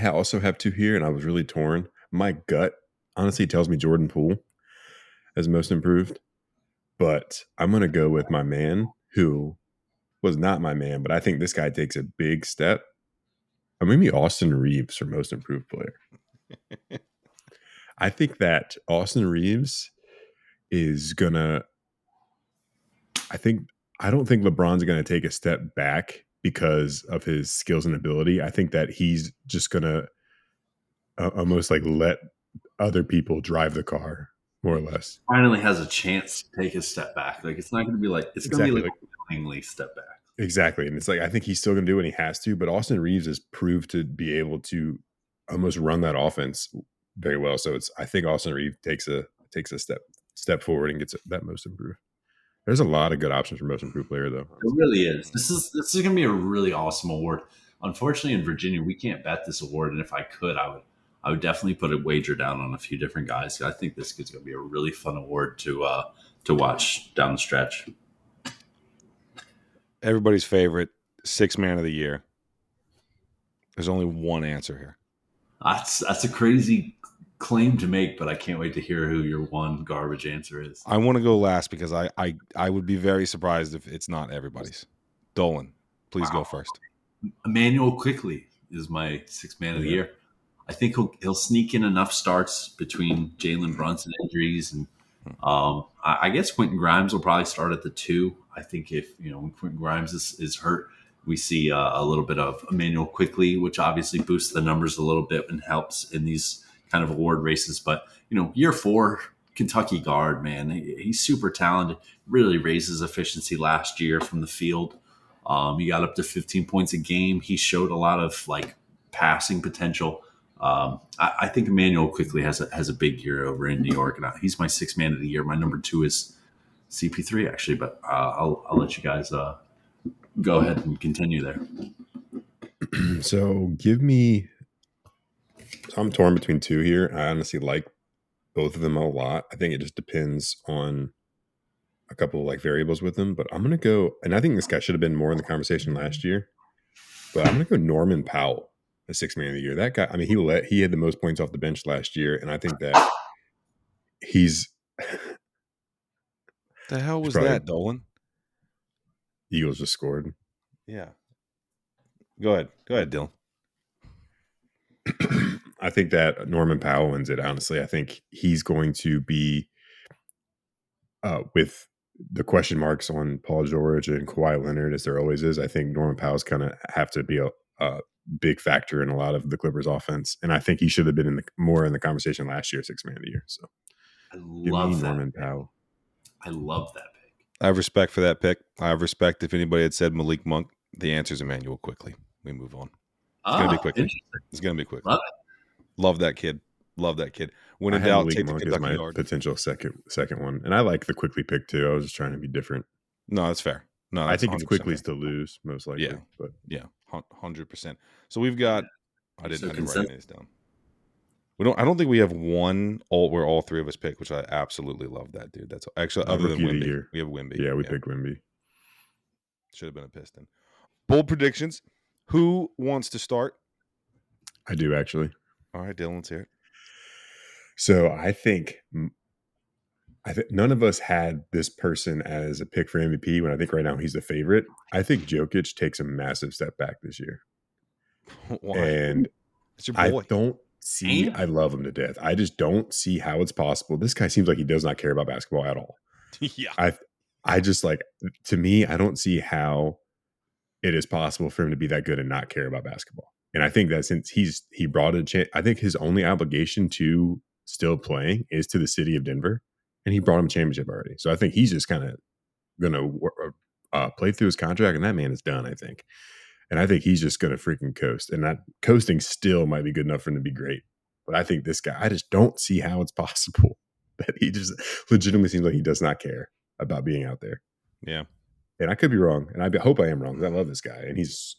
also have two here, and I was really torn. My gut honestly tells me Jordan Poole as most improved, but I'm going to go with my man who was not my man, but I think this guy takes a big step. I'm going to be Austin Reeves for most improved player. I think that Austin Reeves is going to – I don't think LeBron's going to take a step back because of his skills and ability. I think that he's just going to almost like let other people drive the car, more or less. Finally has a chance to take a step back. Like it's not going to be like it's going to be like a willingly step back. Exactly, and it's like I think he's still going to do what he has to, but Austin Reeves has proved to be able to almost run that offense very well. So I think Austin Reeves takes a step forward and gets that most improved. There's a lot of good options for most improved player, though. It really is. This is going to be a really awesome award. Unfortunately, in Virginia, we can't bet this award, and if I could, I would definitely put a wager down on a few different guys. I think this is going to be a really fun award to watch down the stretch. Everybody's favorite, sixth man of the year. There's only one answer here. That's a crazy claim to make, but I can't wait to hear who your one garbage answer is. I want to go last because I would be very surprised if it's not everybody's. Dolan, please go first. Emmanuel Quickley is my sixth man of the year. I think he'll sneak in enough starts between Jalen Brunson injuries, and I guess Quentin Grimes will probably start at the 2. I think if when Quentin Grimes is hurt, we see a little bit of Emmanuel Quickley, which obviously boosts the numbers a little bit and helps in these kind of award races. But year 4, Kentucky guard, man, he's super talented. Really raised his efficiency last year from the field. He got up to 15 points a game. He showed a lot of passing potential. I think Emmanuel Quickley has a big year over in New York, and he's my sixth man of the year. My number 2 is CP3 actually, but I'll let you guys go ahead and continue there. So I'm torn between 2 here. I honestly like both of them a lot. I think it just depends on a couple of variables with them, but I'm going to go, and I think this guy should have been more in the conversation last year, but I'm going to go Norman Powell, the sixth man of the year. That guy, I mean, he had the most points off the bench last year, and I think that he's the hell was that, Dolan? Eagles just scored. Yeah. Go ahead, Dylan. I think that Norman Powell wins it, honestly. I think he's going to be with the question marks on Paul George and Kawhi Leonard, as there always is. I think Norman Powell's kind of have to be a big factor in a lot of the Clippers offense. And I think he should have been more in the conversation last year, sixth man of the year. So I love Norman Powell. I love that pick. I have respect for that pick. I have respect if anybody had said Malik Monk. The answer is Emmanuel Quickley. We move on. It's going to be quick. It's going to be quick. Love it. Love that kid. Love that kid. When I in had doubt, Malik take the Monk as Kentucky my yard. potential second one, and I like the quickly pick too. I was just trying to be different. No, that's fair. No, I that's think it's 100% quickly's fair. to lose most likely, Yeah. but Yeah, 100%. So we've got. I So didn't write any of consensus. this down. We don't. I don't think we have one where all three of us pick, which I absolutely love that, dude. That's actually other than rookie of the Wimby. year. We have Wimby. Yeah, we picked Wimby. Should have been a Piston. Bold predictions. Who wants to start? I do actually. All right, Dylan, let's hear it. So I think none of us had this person as a pick for MVP when I think right now he's the favorite. I think Jokic takes a massive step back this year. Why? And It's your I boy. don't see, And I love him to death. I just don't see how it's possible. This guy seems like he does not care about basketball at all. Yeah. I just like, to me, I don't see how it is possible for him to be that good and not care about basketball. And I think that since he brought a chance, I think his only obligation to still playing is to the city of Denver, and he brought him a championship already. So I think he's just kind of going to play through his contract, and that man is done, I think. And I think he's just going to freaking coast. And that coasting still might be good enough for him to be great. But I think this guy, I just don't see how it's possible that he just legitimately seems like he does not care about being out there. Yeah. And I could be wrong. And I hope I am wrong because I love this guy. And he's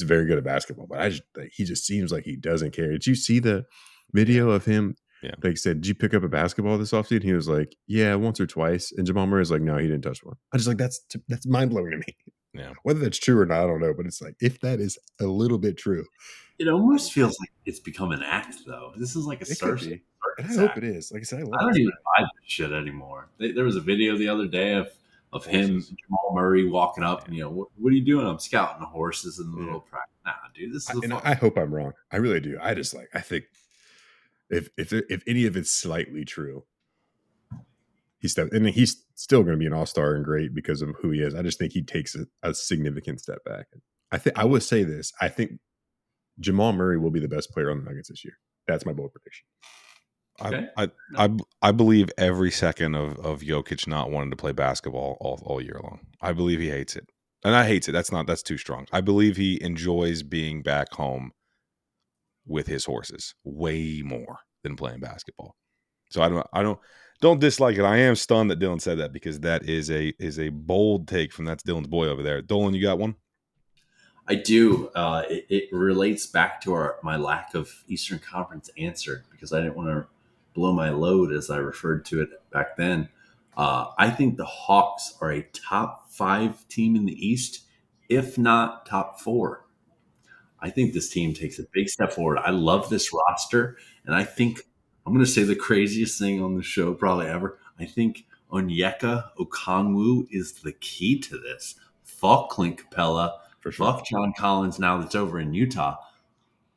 very good at basketball. But he just seems like he doesn't care. Did you see the video of him? Yeah. Like said, did you pick up a basketball this offseason? He was like, yeah, once or twice. And Jamal Murray is like, no, he didn't touch one. I just like, that's mind blowing to me. Yeah. Whether that's true or not, I don't know. But it's like, if that is a little bit true, it almost feels like it's become an act, though. This is like a it could circus. be. And I hope it is. Like I said, I don't even buy this shit anymore. There was a video the other day of him, Jamal Murray, walking up. Yeah. What are you doing? I'm scouting the horses in the middle of practice. Nah, dude, this is I hope I'm wrong. I really do. I think if any of it's slightly true, he's still going to be an all-star and great because of who he is. I just think he takes a significant step back. I would say this. I think Jamal Murray will be the best player on the Nuggets this year. That's my bold prediction. Okay. I believe every second of Jokic not wanting to play basketball all year long. I believe he hates it. And I hates it. That's too strong. I believe he enjoys being back home with his horses way more than playing basketball. So I don't dislike it. I am stunned that Dylan said that because that is a bold take from that's Dylan's boy over there. Dolan, you got one? I do. It relates back to my lack of Eastern Conference answer because I didn't want to blow my load as I referred to it back then. I think the Hawks are a top 5 team in the East, if not top 4. I think this team takes a big step forward. I love this roster, and I think I'm going to say the craziest thing on the show probably ever. I think Onyeka Okongwu is the key to this. Fuck Clint Capella. For sure. Fuck John Collins now that's over in Utah.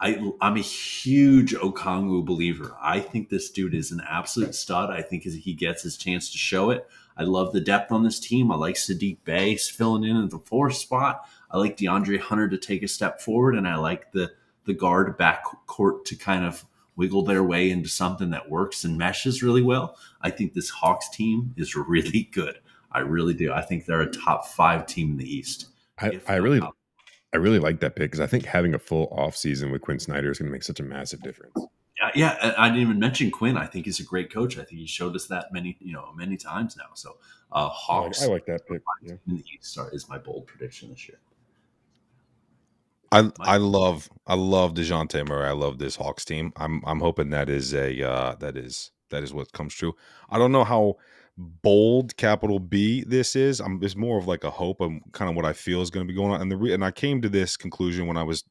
I'm a huge Okongwu believer. I think this dude is an absolute stud. I think as he gets his chance to show it. I love the depth on this team. I like Sadiq Bey filling in at the 4th spot. I like DeAndre Hunter to take a step forward, and I like the guard backcourt to kind of wiggle their way into something that works and meshes really well. I think this Hawks team is really good. I really do. I think they're a top 5 team in the East. I really like that pick because I think having a full off season with Quinn Snyder is going to make such a massive difference. Yeah, I didn't even mention Quinn. I think he's a great coach. I think he showed us that many times now. So Hawks, I like that pick. Yeah. in the East is my bold prediction this year. I love DeJounte Murray. I love this Hawks team. I'm hoping that is what comes true. I don't know how bold capital B this is. It's more of like a hope of kind of what I feel is going to be going on. And I came to this conclusion when I was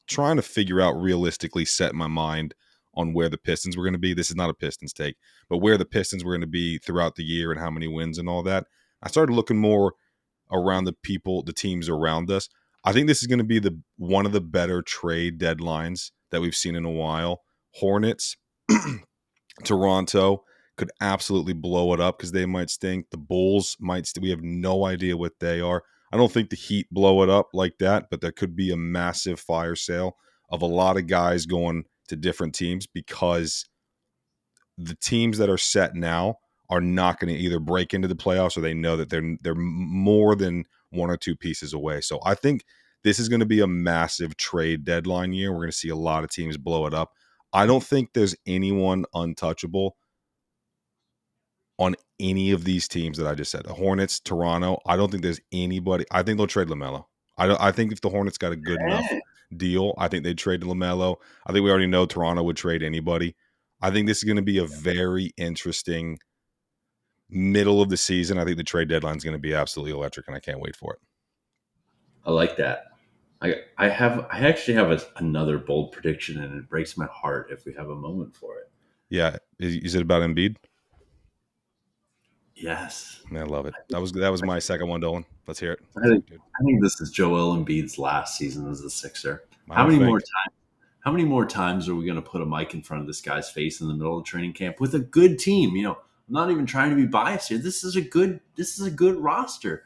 trying to figure out realistically, set my mind on where the Pistons were going to be. This is not a Pistons take, but where the Pistons were going to be throughout the year and how many wins and all that. I started looking more around the teams around us. I think this is going to be one of the better trade deadlines that we've seen in a while. Hornets, Toronto could absolutely blow it up because they might stink. The Bulls might. We have no idea what they are. I don't think the Heat blow it up like that, but there could be a massive fire sale of a lot of guys going to different teams because the teams that are set now are not going to either break into the playoffs or they know that they're more than 1 or 2 pieces away. So I think this is going to be a massive trade deadline year. We're going to see a lot of teams blow it up. I don't think there's anyone untouchable on any of these teams that I just said. The Hornets, Toronto. I don't think there's anybody. I think they'll trade LaMelo. I think if the Hornets got a good enough deal, I think they'd trade LaMelo. I think we already know Toronto would trade anybody. I think this is going to be a very interesting middle of the season. I think the trade deadline is going to be absolutely electric, and I can't wait for it. I like that. I actually have another bold prediction, and it breaks my heart if we have a moment for it. Yeah, is it about Embiid? Yes, Man, I love it. That was my second one, Dolan. Let's hear it. I think this is Joel Embiid's last season as a Sixer. I How don't many think. more times? How many more times are we going to put a mic in front of this guy's face in the middle of training camp with a good team? I'm not even trying to be biased here. This is a good roster.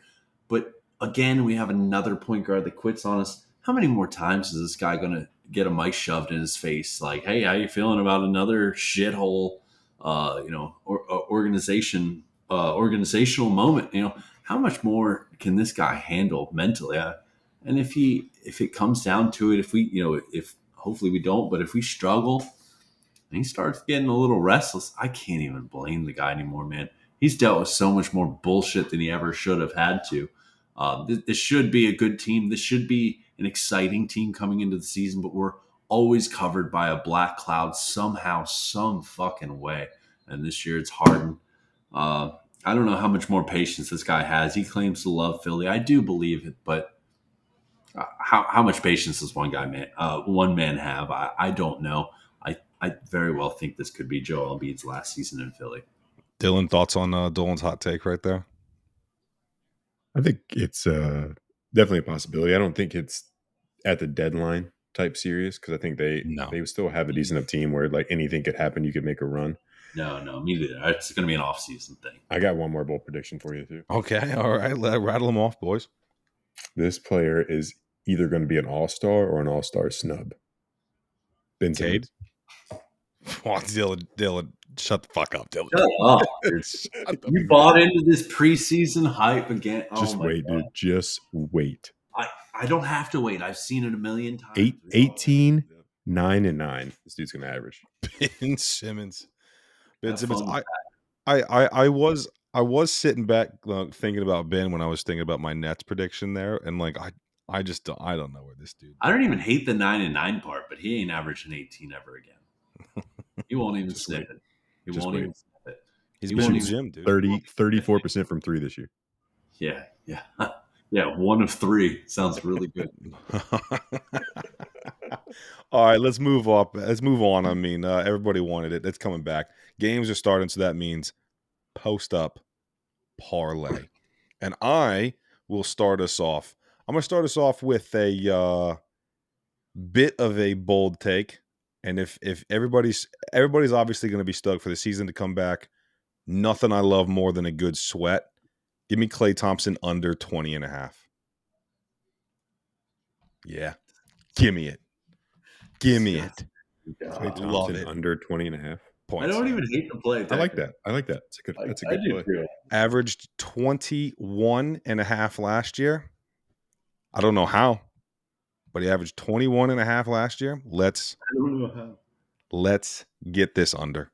But again, we have another point guard that quits on us. How many more times is this guy going to get a mic shoved in his face? Like, hey, how you feeling about another shithole, organizational moment? How much more can this guy handle mentally? And if it comes down to it, if hopefully we don't, but if we struggle and he starts getting a little restless, I can't even blame the guy anymore, man. He's dealt with so much more bullshit than he ever should have had to. This should be a good team. This should be an exciting team coming into the season, but we're always covered by a black cloud somehow, some fucking way. And this year it's Harden. I don't know how much more patience this guy has. He claims to love Philly. I do believe it, but how much patience does one man have? I don't know. I very well think this could be Joel Embiid's last season in Philly. Dylan, thoughts on Dolan's hot take right there? I think it's definitely a possibility. I don't think it's at the deadline type series because I think they would still have a decent enough team where like anything could happen. You could make a run. No, me neither. It's going to be an off-season thing. I got one more bold prediction for you too. Okay, all right, rattle them off, boys. This player is either going to be an all-star or an all-star snub. Ben Simmons. Dylan, shut the fuck up, Dylan. Shut up. You bought into this preseason hype again. Just wait, dude. Just wait. I don't have to wait. I've seen it a million times. 18, 9 and 9. This dude's going to average. Ben Simmons. I was sitting back thinking about Ben when I was thinking about my Nets prediction there, and like I don't know where this dude. I don't even hate the 9 and 9 part, but he ain't averaging 18 ever again. He won't even sniff it. He won't even sniff it. He's been in the gym, dude. 34% from 3 this year. Yeah. Yeah, 1 of 3 sounds really good. All right, let's move up. Let's move on. I mean, everybody wanted it. It's coming back. Games are starting, so that means post up parlay. And I will start us off. I'm going to start us off with a bit of a bold take. And if everybody's obviously going to be stoked for the season to come back, nothing I love more than a good sweat. Give me Klay Thompson under 20.5. Yeah. Give me it. Klay Thompson under 20.5 points. I don't even hate the play. I like that. That's a good play. Averaged 21.5 last year. I don't know how, but he averaged 21.5 last year. I don't know how. Let's get this under.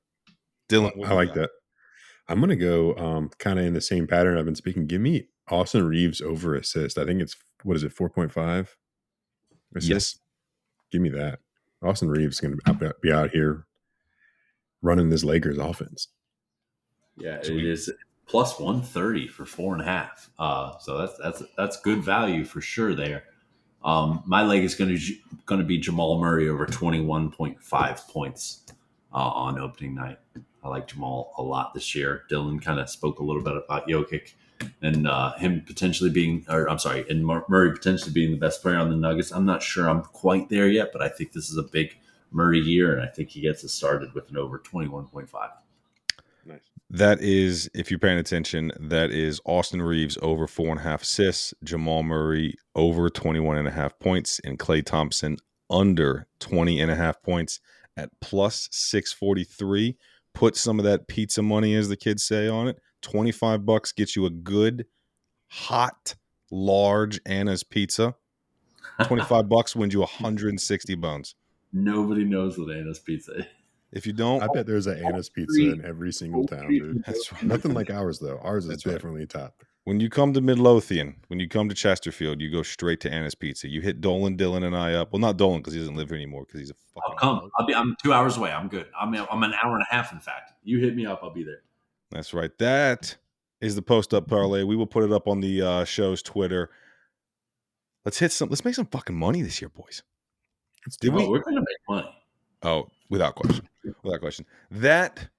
Dylan, I like that. I'm going to go kind of in the same pattern I've been speaking. Give me Austin Reeves over assist. I think it's, 4.5 assists? Yes. Give me that. Austin Reeves is going to be out here running this Lakers offense. Yeah, it is plus 130 for 4.5. So that's good value for sure there. My leg is going to be Jamal Murray over 21.5 points on opening night. I like Jamal a lot this year. Dylan kind of spoke a little bit about Jokic and him potentially and Murray potentially being the best player on the Nuggets. I'm not sure I'm quite there yet, but I think this is a big Murray year, and I think he gets us started with an over 21.5. Nice. That is, if you're paying attention, that is Austin Reeves over 4.5 assists, Jamal Murray over 21.5 points, and Klay Thompson under 20.5 points at plus 643. Put some of that pizza money, as the kids say, on it. $25 gets you a good, hot, large Anna's pizza. $25 wins you 160 bones. Nobody knows what Anna's Pizza is. If you don't, I bet there's an Anna's Pizza in every single town, dude. that's right. Nothing like ours though. Ours is That's right. definitely top. When you come to Midlothian, when you come to Chesterfield, you go straight to Anna's Pizza. You hit Dolan, Dylan, and I up. Well, not Dolan because he doesn't live here anymore because he's a fucking. I'll come. I'm 2 hours away. I'm good. I'm an hour and a half. In fact, you hit me up, I'll be there. That's right. That is the post up parlay. We will put it up on the show's Twitter. Let's make some fucking money this year, boys. We're gonna make money. Oh, without question. Without question. That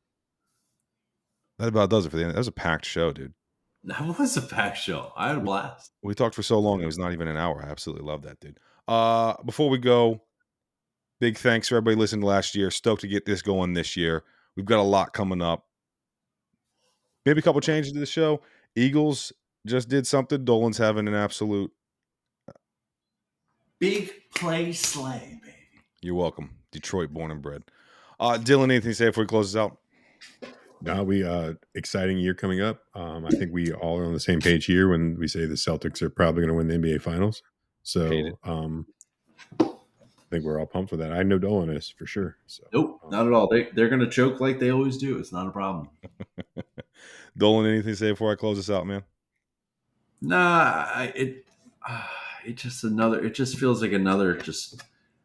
about does it for the end. That was a packed show, dude. That was a packed show. I had a blast. We talked for so long, it was not even an hour. I absolutely love that, dude. Before we go, big thanks for everybody listening last year. Stoked to get this going this year. We've got a lot coming up. Maybe a couple changes to the show. Eagles just did something. Dolan's having an absolute big play sleigh, baby. You're welcome. Detroit born and bred. Dylan, anything to say before we close this out? No, we exciting year coming up. I think we all are on the same page here when we say the Celtics are probably going to win the NBA Finals. So I think we're all pumped for that. I know Dolan is for sure. So nope, not at all. They're going to choke like they always do. It's not a problem. Dolan, anything to say before I close this out, man? Nah, it just another. It just feels like another. Just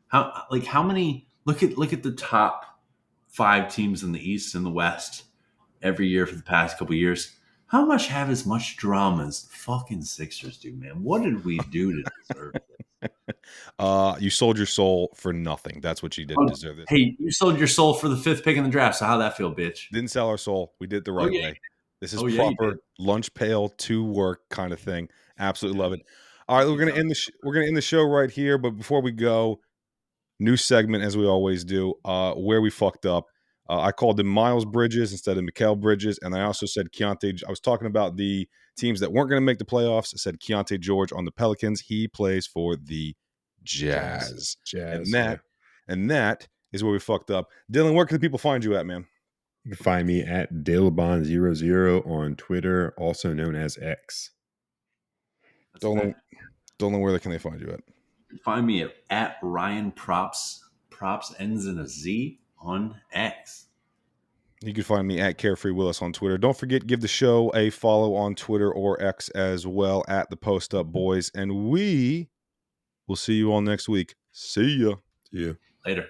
how many? Look at the top 5 teams in the East and the West every year for the past couple of years. How much have as much drama as the fucking Sixers do, man? What did we do to deserve this? You sold your soul for nothing. That's what you did deserve this. Hey, you sold your soul for the 5th pick in the draft. So how'd that feel, bitch? Didn't sell our soul. We did it the right way. This is proper lunch pail to work kind of thing. Absolutely love it. All right, we're gonna end the show right here. But before we go, new segment as we always do. Where we fucked up. I called him Miles Bridges instead of Mikal Bridges, and I also said Keontae. I was talking about the teams that weren't going to make the playoffs. I said Keontae George on the Pelicans. He plays for the Jazz. And that is where we fucked up. Dylan, where can the people find you at, man? You can find me at Dalebon00 on Twitter, also known as X. Dolan, where can they find you at? Find me at Ryan Props. Props ends in a Z on X. You can find me at Carefree Willis on Twitter. Don't forget, give the show a follow on Twitter or X as well at the Post Up Boys. And we will see you all next week. See ya. See ya. Later.